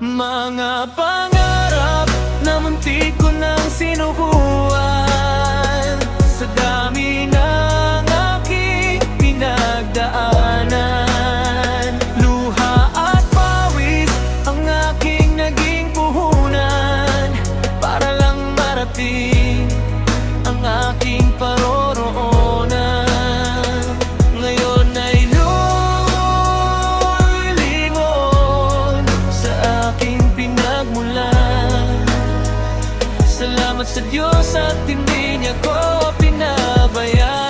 Mga pangarap na muntik ko nang sinubuan, sa dami ng aking pinagdaanan. Luha at pawis ang aking naging puhunan, para lang marating ang aking paroroonan. Ngayon ay lulingon sa aking pinagmulan. Salamat sa Diyos at hindi niya ko pinabayaan.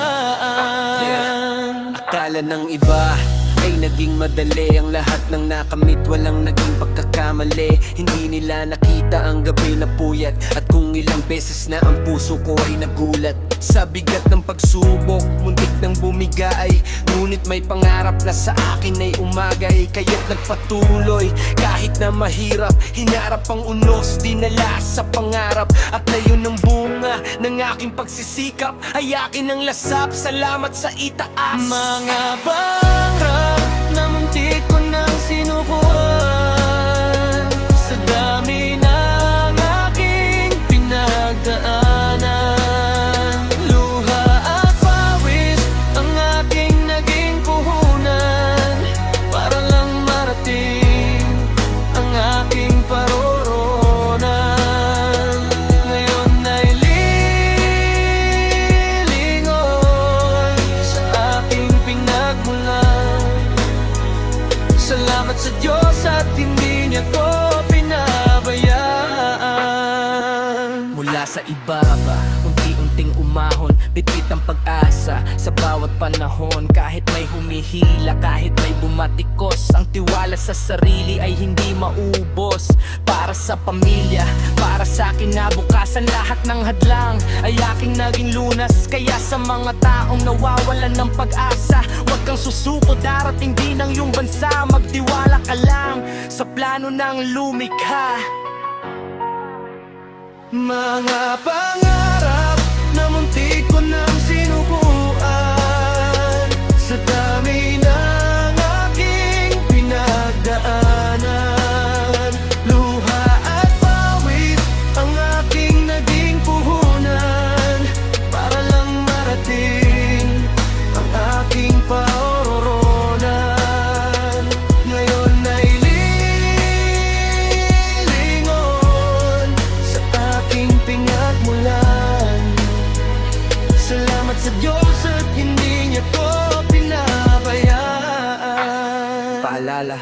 Akala ng iba ay naging madali ang lahat ng nakamit, walang naging pagkakamali. Hindi nila nakita ang gabi na puyat, at kung ilang beses na ang puso ko ay nagulat sa bigat ng pagsubok. Muntik nang bumigay, ngunit may pangarap na sa akin ay umagay. Kaya't nagpatuloy kahit na mahirap, hinarap ang unos, dinala sa pangarap. At ngayon ang bunga ng aking pagsisikap ay akin ang lasap. Salamat sa itaas. Mga pangarap na muntik ko nang sinubuan, sa dami ng aking pinagdaanan. Luha at pawis ang aking naging puhunan, para lang marating ang aking paroroonan. Ngayon ay lilingon sa aking pinagmulan. Salamat sa Diyos at hindi niya ko pinabayaan. Mula sa ibaba, unti-unting umahon, bitbit ang pag-asa sa bawat panahon. Kahit may humihila, kahit may bumatikos, ang tiwala sa sarili ay hindi maubos. Para sa pamilya, para sa kinabukasan, lahat ng hadlang ay aking naging lunas. Kaya sa mga taong nawawalan ng pag-asa, huwag kang susuko, darating din ang iyong bansa. Magtiwala ka lang sa plano ng lumikha. Mga pangarap na muntik ko nang sinubuan, sa dami ng aking pinagdaanan. Luha at pawis ang aking naging puhunan, para lang marating ang aking paroroonan. Ngayon ay lilingon sa aking pinagmulan. Salamat sa Diyos at hindi niya ko pinabayaan. Paalala,